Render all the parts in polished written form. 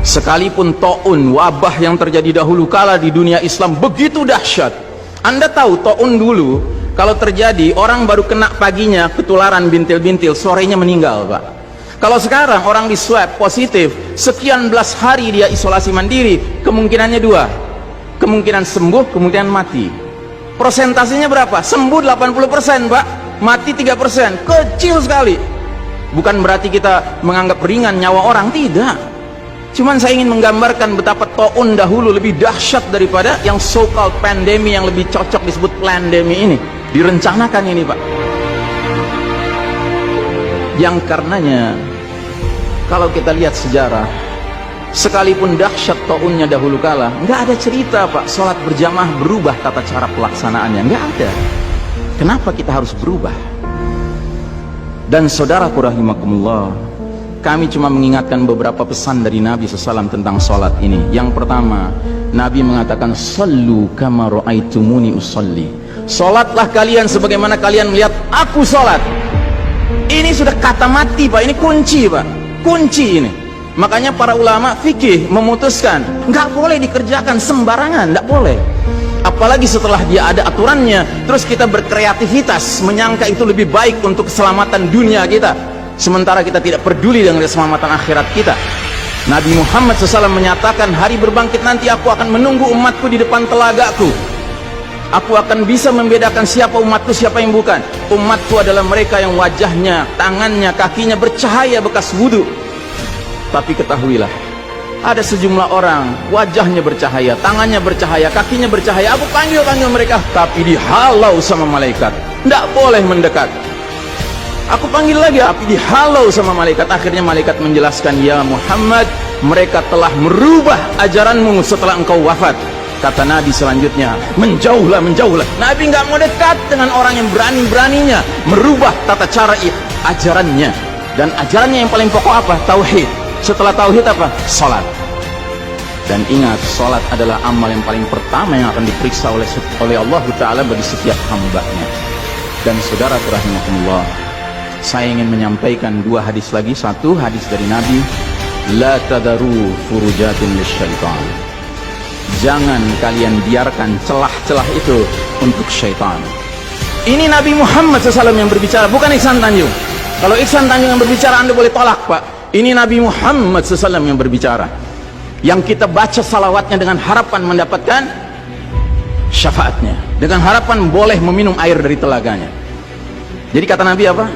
Sekalipun taun, wabah yang terjadi dahulu kala di dunia Islam begitu dahsyat. Anda tahu taun dulu kalau terjadi orang baru kena paginya ketularan bintil-bintil, sorenya meninggal, Pak. Kalau sekarang orang di swab positif, sekian belas hari dia isolasi mandiri, kemungkinannya dua, kemungkinan sembuh, kemungkinan mati. Persentasenya berapa? Sembuh 80%, Pak, mati 3%, kecil sekali. Bukan berarti kita menganggap ringan nyawa orang, tidak. Cuman saya ingin menggambarkan betapa taun dahulu lebih dahsyat daripada yang so-called pandemi, yang lebih cocok disebut plandemi ini. Direncanakan ini, Pak. Yang karenanya kalau kita lihat sejarah, sekalipun dahsyat taunnya dahulu kala, nggak ada cerita, Pak, sholat berjamaah berubah tata cara pelaksanaannya, nggak ada. Kenapa kita harus berubah? Dan saudaraku rahimakumullah, kami cuma mengingatkan beberapa pesan dari Nabi SAW tentang sholat ini. Yang pertama, Nabi mengatakan, sallu kama ra'aitumuni usolli. Sholatlah kalian sebagaimana kalian melihat aku sholat. Ini sudah kata mati, Pak. Ini kunci, Pak. Kunci ini. Makanya para ulama fikih memutuskan nggak boleh dikerjakan sembarangan, nggak boleh. Apalagi setelah dia ada aturannya, terus kita berkreativitas menyangka itu lebih baik untuk keselamatan dunia kita, sementara kita tidak peduli dengan keselamatan akhirat kita. Nabi Muhammad SAW menyatakan, hari berbangkit nanti aku akan menunggu umatku di depan telagaku. Aku akan bisa membedakan siapa umatku, siapa yang bukan. Umatku adalah mereka yang wajahnya, tangannya, kakinya bercahaya bekas wudhu. Tapi ketahuilah, ada sejumlah orang wajahnya bercahaya, tangannya bercahaya, kakinya bercahaya. Aku panggil mereka, tapi dihalau sama malaikat, tidak boleh mendekat. Aku panggil lagi, tapi dihalau sama malaikat. Akhirnya malaikat menjelaskan, ya Muhammad, mereka telah merubah ajaranmu setelah engkau wafat. Kata Nabi selanjutnya, menjauhlah, menjauhlah. Nabi nggak mau dekat dengan orang yang berani-beraninya merubah tata cara ajarannya. Dan ajarannya yang paling pokok apa? Tauhid. Setelah tauhid apa? Salat. Dan ingat, salat adalah amal yang paling pertama yang akan diperiksa oleh Allah Ta'ala bagi setiap hambanya. Dan saudara rahimakumullah, saya ingin menyampaikan dua hadis lagi. Satu hadis dari Nabi, la tadaru furujatin lisyaitan. Jangan kalian biarkan celah-celah itu untuk syaitan. Ini Nabi Muhammad SAW yang berbicara, bukan Ihsan Tanjung. Kalau Ihsan Tanjung yang berbicara, Anda boleh tolak, Pak. Ini Nabi Muhammad SAW yang berbicara, yang kita baca salawatnya dengan harapan mendapatkan syafaatnya, dengan harapan boleh meminum air dari telaganya. Jadi kata Nabi apa?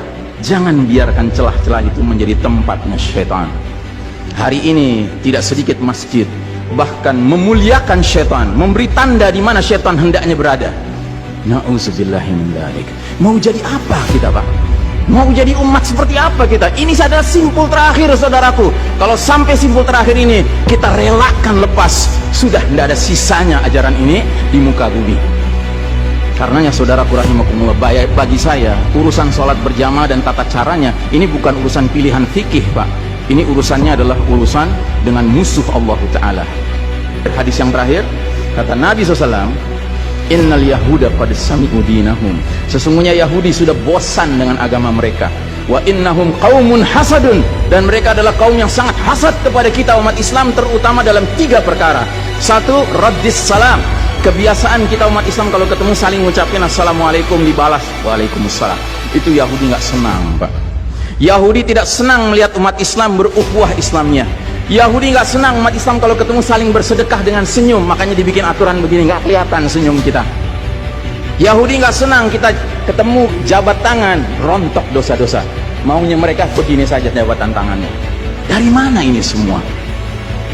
Jangan biarkan celah-celah itu menjadi tempatnya syaitan. Hari ini tidak sedikit masjid bahkan memuliakan syaitan, memberi tanda di mana syaitan hendaknya berada. Na'udzubillahi min dzalik. Mau jadi apa kita, Pak? Mau jadi umat seperti apa kita? Ini adalah simpul terakhir, saudaraku. Kalau sampai simpul terakhir ini kita relakan lepas, sudah tidak ada sisanya ajaran ini di muka bumi. Karenanya saudaraku rahimakumullah, bagi saya urusan sholat berjamaah dan tata caranya ini bukan urusan pilihan fikih, Pak. Ini urusannya adalah urusan dengan musuh Allah Ta'ala. Hadis yang terakhir, kata Nabi SAW, innal yahuda qad sami'u dinahum. Sesungguhnya Yahudi sudah bosan dengan agama mereka. Wa innahum qaumun hasadun. Dan mereka adalah kaum yang sangat hasad kepada kita umat Islam, terutama dalam 3 perkara. Satu, raddis salam. Kebiasaan kita umat Islam kalau ketemu saling ngucapin assalamualaikum, dibalas waalaikumsalam. Itu Yahudi nggak senang, Pak. Yahudi tidak senang melihat umat Islam berukhuwah Islamnya. Yahudi nggak senang umat Islam kalau ketemu saling bersedekah dengan senyum, makanya dibikin aturan begini, nggak kelihatan senyum kita. Yahudi nggak senang kita ketemu jabat tangan, rontok dosa-dosa. Maunya mereka begini saja jabatan tangannya. Dari mana ini semua?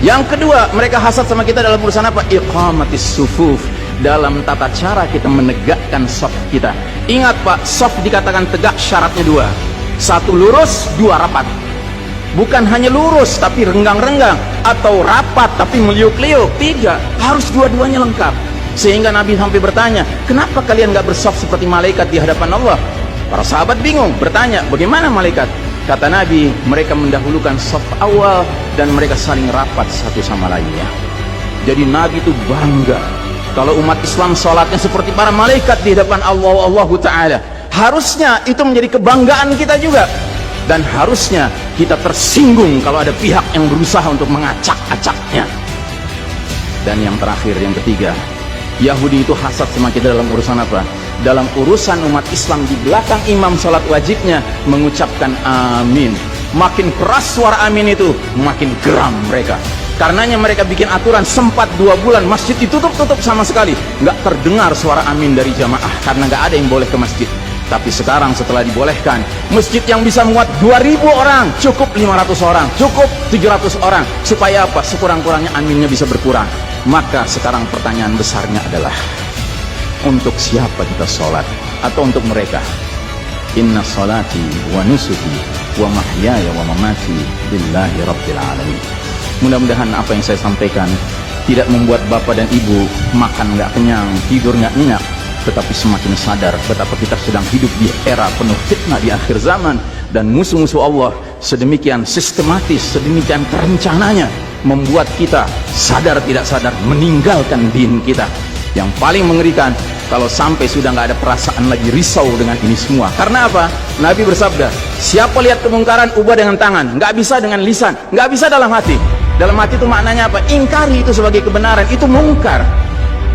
Yang kedua, mereka hasad sama kita dalam urusan apa? Iqamatis sufuf. Dalam tata cara kita menegakkan saf kita. Ingat, Pak, saf dikatakan tegak syaratnya 2. 1 lurus, 2 rapat. Bukan hanya lurus tapi renggang-renggang, atau rapat tapi meliuk-liuk. 3, harus dua-duanya lengkap. Sehingga Nabi sampai bertanya, kenapa kalian gak bersaf seperti malaikat di hadapan Allah? Para sahabat bingung, bertanya, bagaimana malaikat? Kata Nabi, mereka mendahulukan saf awal dan mereka saling rapat satu sama lainnya. Jadi Nabi itu bangga kalau umat Islam sholatnya seperti para malaikat di hadapan Allah Ta'ala. Harusnya itu menjadi kebanggaan kita juga. Dan harusnya kita tersinggung kalau ada pihak yang berusaha untuk mengacak-acaknya. Dan yang terakhir, yang ketiga, Yahudi itu hasad sama kita dalam urusan apa? Dalam urusan umat Islam, di belakang imam sholat wajibnya mengucapkan amin. Makin keras suara amin itu, makin geram mereka. Karenanya mereka bikin aturan, sempat 2 bulan masjid ditutup-tutup sama sekali, nggak terdengar suara amin dari jamaah, karena nggak ada yang boleh ke masjid. Tapi sekarang setelah dibolehkan, masjid yang bisa muat 2000 orang, cukup 500 orang, cukup 700 orang. Supaya apa? Sekurang-kurangnya aminnya bisa berkurang. Maka sekarang pertanyaan besarnya adalah, untuk siapa kita sholat? Atau untuk mereka? Inna sholati wa nusuki wa mahyaya wa mamati lillahi rabbil alamin. Mudah-mudahan apa yang saya sampaikan tidak membuat bapak dan ibu makan nggak kenyang, tidur nggak nyenyak, tetapi semakin sadar betapa kita sedang hidup di era penuh fitnah di akhir zaman, dan musuh-musuh Allah sedemikian sistematis, sedemikian terencananya membuat kita sadar tidak sadar meninggalkan din kita. Yang paling mengerikan kalau sampai sudah nggak ada perasaan lagi risau dengan ini semua. Karena apa? Nabi bersabda, siapa lihat kemungkaran ubah dengan tangan, nggak bisa dengan lisan, nggak bisa dalam hati. Dalam hati itu maknanya apa? Ingkari itu sebagai kebenaran, itu mungkar.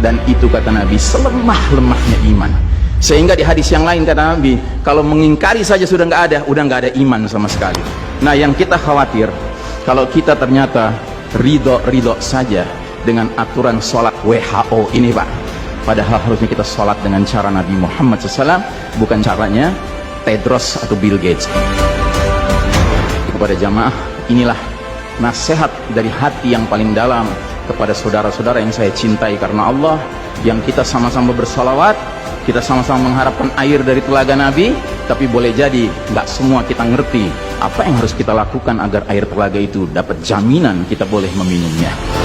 Dan itu kata Nabi selemah-lemahnya iman. Sehingga di hadis yang lain kata Nabi, kalau mengingkari saja sudah nggak ada, udah nggak ada iman sama sekali. Nah, yang kita khawatir kalau kita ternyata ridho saja dengan aturan sholat WHO ini, Pak. Padahal harusnya kita sholat dengan cara Nabi Muhammad SAW, bukan caranya Tedros atau Bill Gates. Kepada jamaah, inilah nasihat dari hati yang paling dalam kepada saudara-saudara yang saya cintai karena Allah, yang kita sama-sama bersalawat, kita sama-sama mengharapkan air dari telaga Nabi. Tapi boleh jadi nggak semua kita ngerti apa yang harus kita lakukan agar air telaga itu dapat jaminan kita boleh meminumnya.